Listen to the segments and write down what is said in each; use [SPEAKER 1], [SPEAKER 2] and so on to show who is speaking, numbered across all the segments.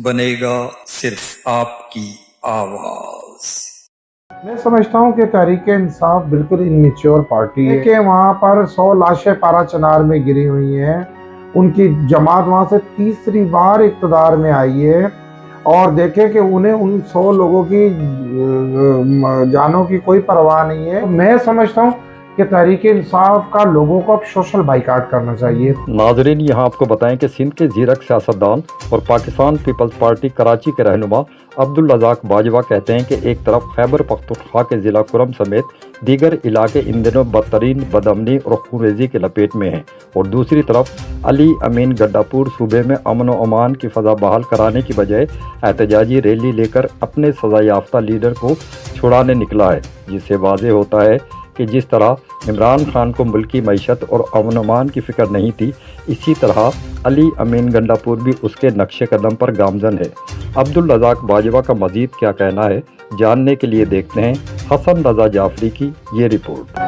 [SPEAKER 1] बनेगा सिर्फ आपकी आवाज।
[SPEAKER 2] मैं समझता हूँ कि तहरीक-ए-इंसाफ बिल्कुल इनमेच्योर पार्टी है कि वहाँ पर 100 लाशें पारा चनार में गिरी हुई हैं। उनकी जमात वहाँ से तीसरी बार इक़्तिदार में आई है और देखें कि उन्हें उन 100 लोगों की जानों की कोई परवाह नहीं है। मैं समझता हूँ कि तहरीक-ए-इंसाफ का लोगों को अब सोशल बाइकाट करना चाहिए।
[SPEAKER 3] नाजरीन, यहाँ आपको बताएं कि सिंध के जीरक सियासतदान और पाकिस्तान पीपल्स पार्टी कराची के रहनुमा अब्दुल रज़ाक बाजवा कहते हैं कि एक तरफ खैबर पख्तूनख्वा के ज़िला कुरम समेत दीगर इलाके इन दिनों बदतरीन बदअमनी और खूनरेज़ी के लपेट में हैं और दूसरी तरफ अली अमीन गड्डापुर सूबे में अमन व अमान की फ़ज़ा बहाल कराने की बजाय एहतजाजी रैली लेकर अपने सज़ा याफ्ता लीडर को छुड़ाने निकला है, जिससे वाज़ेह होता है कि जिस तरह इमरान खान को मुल्की मईशत और अमन अमान की फ़िक्र नहीं थी, इसी तरह अली अमीन गंडापुर भी उसके नक्शे कदम पर गामजन है। अब्दुल रज़ाक बाजवा का मज़ीद क्या कहना है, जानने के लिए देखते हैं हसन रज़ा जाफरी की ये रिपोर्ट।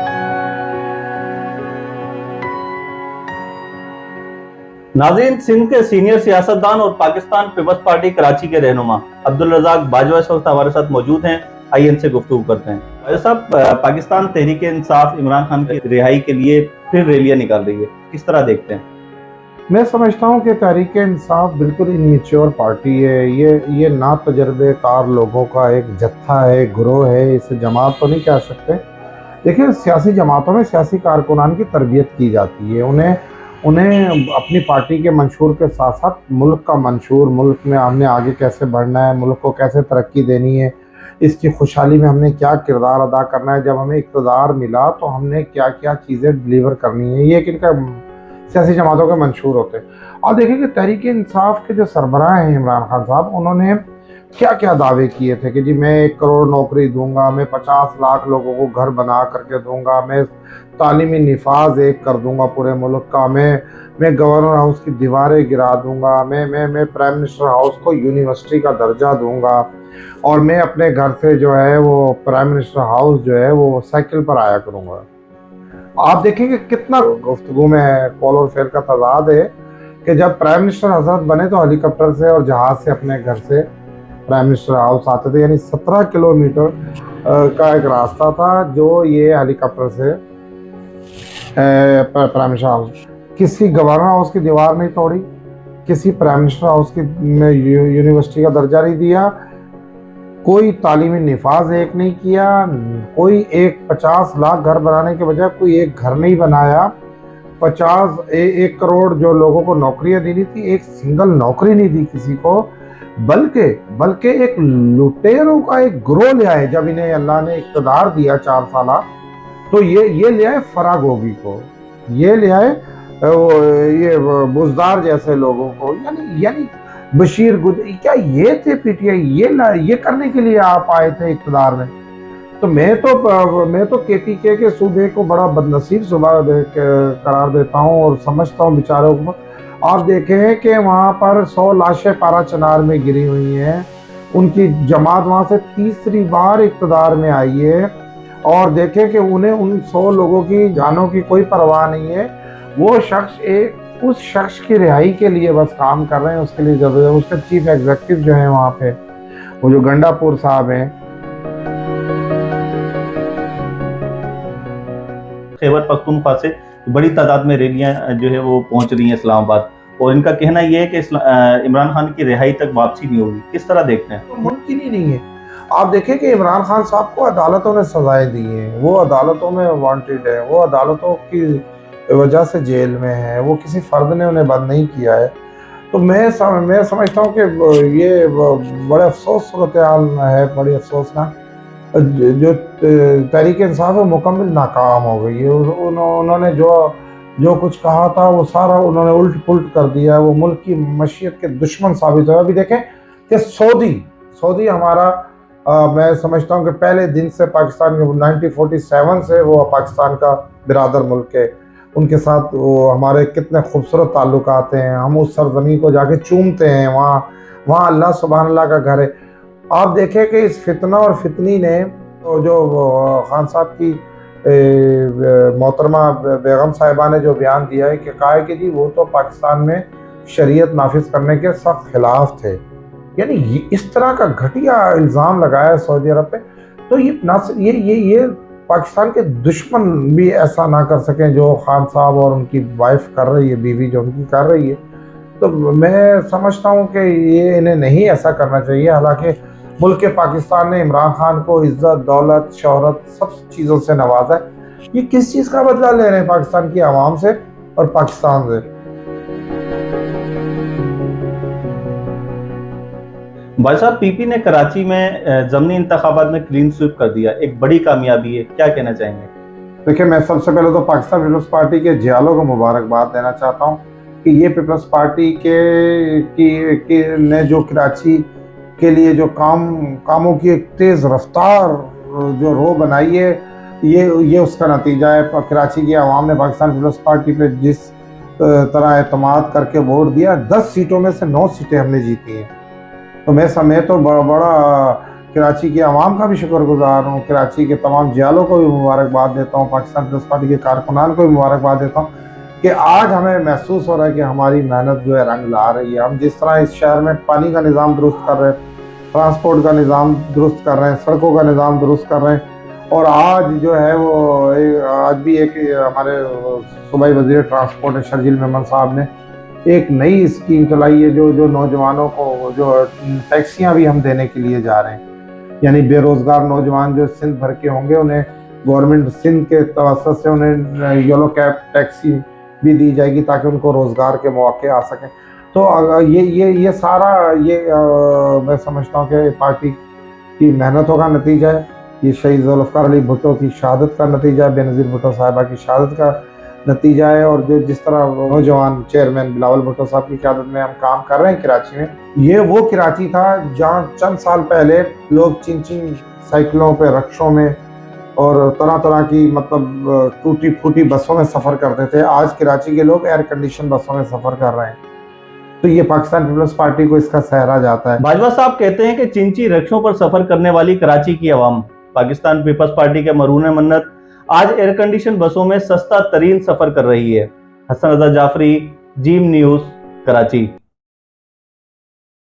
[SPEAKER 4] नाज़रीन, सिंध के सीनियर सियासतदान और पाकिस्तान पीपल्स पार्टी कराची के रहनुमा अब्दुल रज़ाक बाजवा इस वक्त हमारे साथ मौजूद हैं। आइए इनसे गुफ्तगू करते हैं। भाई साहब, पाकिस्तान तहरीक इंसाफ इमरान खान की रिहाई के लिए फिर रैलियां निकाल रही है, किस तरह देखते हैं?
[SPEAKER 2] मैं समझता हूँ कि तहरीक इंसाफ बिल्कुल इनमेच्योर पार्टी है। ये ना तजर्बेकार लोगों का एक जत्था है, ग्रोह है, इसे जमात तो नहीं कह सकते। देखिए, सियासी जमातों में सियासी कारकुनान की तरबियत की जाती है। उन्हें अपनी पार्टी के मंशूर के साथ साथ मुल्क का मंशूर, मुल्क में हमने आगे कैसे बढ़ना है, मुल्क को कैसे तरक्की देनी है, इसकी खुशहाली में हमने क्या किरदार अदा करना है, जब हमें इक़्तिदार मिला तो हमने क्या क्या चीज़ें डिलीवर करनी है, ये किनका सियासी जमातों के मंशूर होते हैं। और देखिए कि तहरीक इंसाफ के जो सरबराह हैं इमरान खान साहब, उन्होंने क्या क्या दावे किए थे कि जी मैं 1 करोड़ नौकरी दूंगा, मैं 50 लाख लोगों को घर बना करके दूंगा, मैं तालीमी निफाज एक कर दूंगा पूरे मुल्क का, मैं गवर्नर हाउस की दीवारें गिरा दूंगा, मैं प्राइम मिनिस्टर हाउस को यूनिवर्सिटी का दर्जा दूंगा और मैं अपने घर से जो है वो प्राइम मिनिस्टर हाउस जो है वो साइकिल पर आया करूंगा। आप देखेंगे कितना गुफ्तगू में कॉल और फेल का तजाद है कि जब प्राइम मिनिस्टर हजरत बने तो हेलीकॉप्टर से और जहाज से अपने घर से प्राइम मिनिस्टर हाउस आते थे, यानी 17 किलोमीटर का एक रास्ता था जो ये हेलीकॉप्टर से प्राइम मिनिस्टर हाउस। किसी गवर्नर हाउस की दीवार नहीं तोड़ी, किसी प्राइम मिनिस्टर हाउस की यूनिवर्सिटी का दर्जा नहीं दिया, कोई तालीमी निफाज एक नहीं किया, कोई एक 50 लाख घर बनाने के बजाय कोई एक घर नहीं बनाया, 1 करोड़ जो लोगों को नौकरियां देनी थी, एक सिंगल नौकरी नहीं दी किसी को, बल्कि एक लुटेरों का एक ग्रोह ले आए। जब इन्हें अल्लाह ने इक़्तिदार दिया 4 साल, तो ये ले आए फरागोगी को, ये ले आए ये बुजदार जैसे लोगों को, यानी बशीर क्या ये थे पीटीआई, ये करने के लिए आप आए थे इक़्तिदार में। तो मैं तो केपीके के सूबे को बड़ा बदनसीब सूबा करार देता हूँ और समझता हूँ बेचारों को। आप देखें कि वहाँ पर 100 लाशें पारा चनार में गिरी हुई हैं, उनकी जमात वहाँ से तीसरी बार इक़्तिदार में आई है और देखें कि उन्हें उन 100 लोगों की जानों की कोई परवाह नहीं है। वो शख्स उस शख्स की रिहाई के लिए बस काम कर रहे हैं, उसके लिए जरूरत है। उसके चीफ एग्जीक्यूटिव जो है वहाँ पे, वो जो गंडापुर साहब हैं,
[SPEAKER 4] खैबर पख्तूनख्वा से बड़ी तादाद में रैलियां जो है वो पहुंच रही हैं इस्लामाबाद, और इनका कहना यह है कि इमरान खान की रिहाई तक वापसी नहीं होगी, किस तरह देखते हैं?
[SPEAKER 2] तो मुमकिन ही नहीं है। आप देखें कि इमरान खान साहब को अदालतों ने सजाएं दी हैं, वो अदालतों में वांटेड है, वो अदालतों की वजह से जेल में है, वो किसी फर्द ने उन्हें बंद नहीं किया है। तो मैं समझता हूँ कि ये बड़े अफसोस सूरत हाल है, बड़ी अफसोसनाक। जो तहरीक इंसाफ है मुकम्मल नाकाम हो गई है। उन्होंने जो कुछ कहा था वो सारा उन्होंने उल्ट पुल्ट कर दिया है। वो मुल्क की मशीयत के दुश्मन साबित हुआ। अभी देखें कि सऊदी हमारा मैं समझता हूँ कि पहले दिन से पाकिस्तान के 1947 से वो पाकिस्तान का बिरादर मुल्क है। उनके साथ वो हमारे कितने खूबसूरत ताल्लुकात हैं, हम उस सरजमी को जाके चूमते हैं, वहाँ अल्लाह सुभान अल्लाह का घर है। आप देखें कि इस फितना और फितनी ने तो जो खान साहब की मोहतरमा बेगम साहिबा ने जो बयान दिया है कि कहा है कि जी वो तो पाकिस्तान में शरीयत नाफिज करने के सख्त खिलाफ थे, यानी इस तरह का घटिया इल्ज़ाम लगाया है सऊदी अरब पे। तो ये ना सिर्फ ये पाकिस्तान के दुश्मन भी ऐसा ना कर सकें जो खान साहब और उनकी वाइफ कर रही है, बीवी जो उनकी कर रही है। तो मैं समझता हूँ कि ये इन्हें नहीं ऐसा करना चाहिए। हालांकि मुल्क पाकिस्तान ने इमरान खान को इज्जत, दौलत, शोहरत सब चीज़ों से नवाजा है। ये किस चीज़ का बदला ले रहे हैं पाकिस्तान की आवाम से और पाकिस्तान से?
[SPEAKER 4] भाई साहब, पीपी ने कराची में ज़मीनी इंतखाबात में क्लीन स्वीप कर दिया, एक बड़ी कामयाबी है, क्या कहना चाहेंगे?
[SPEAKER 2] देखिए, मैं सबसे पहले तो पाकिस्तान पीपल्स पार्टी के जियालों को मुबारकबाद देना चाहता हूँ कि ये पीपल्स पार्टी ने जो कराची के लिए जो कामों की एक तेज़ रफ्तार जो रो बनाई है, ये उसका नतीजा है। कराची की आवाम ने पाकिस्तान पीपल्स पार्टी पे जिस तरह एतमाद करके वोट दिया, 10 सीटों में से 9 सीटें हमने जीती हैं। तो मैं तो बड़ा कराची की आवाम का भी शुक्रगुजार हूँ, कराची के तमाम जियालों को भी मुबारकबाद देता हूँ, पाकिस्तान पीपल्स पार्टी के कारकुनान को भी मुबारकबाद देता हूँ कि आज हमें महसूस हो रहा है कि हमारी मेहनत जो है रंग ला रही है। हम जिस तरह इस शहर में पानी का निज़ाम दुरुस्त कर रहे हैं, ट्रांसपोर्ट का निज़ाम दुरुस्त कर रहे हैं, सड़कों का निज़ाम दुरुस्त कर रहे हैं, और आज जो है वो आज भी एक हमारे सूबाई वज़ीर ट्रांसपोर्ट शर्जील मेमन साहब ने एक नई स्कीम चलाई है जो नौजवानों को जो टैक्सियां भी हम देने के लिए जा रहे हैं। यानी बेरोज़गार नौजवान जो सिंध भर के होंगे, उन्हें गवर्नमेंट सिंध के तवस्सुत से उन्हें येलो कैब टैक्सी भी दी जाएगी ताकि उनको रोज़गार के मौके आ सकें। तो ये सारा मैं समझता हूँ कि पार्टी की मेहनतों का नतीजा है। ये शहीद ज़ुल्फ़िकार अली भुट्टो की शहादत का नतीजा है, बेनज़ीर भुट्टो साहिबा की शहादत का नतीजा है। और जो जिस तरह नौजवान चेयरमैन बिलावल भुट्टो साहब की क़यादत में हम काम कर रहे हैं कराची में, ये वो कराची था जहाँ चंद साल पहले लोग चिन साइकिलों पे, रक्शों में और तरह तरह की मतलब टूटी फूटी बसों में सफ़र करते थे। आज कराची के लोग एयर कंडीशन बसों में सफ़र कर रहे हैं। तो ये पाकिस्तान पीपल्स पार्टी को इसका सहरा जाता है।
[SPEAKER 4] बाजवा साहब कहते हैं कि चिंची रक्षों पर सफर करने वाली कराची की आवाम पाकिस्तान पीपल्स पार्टी के मरून मन्नत आज एयर कंडीशन बसों में सस्ता तरीन सफर कर रही है। Hasan Raza Jafri, gym news, Karachi.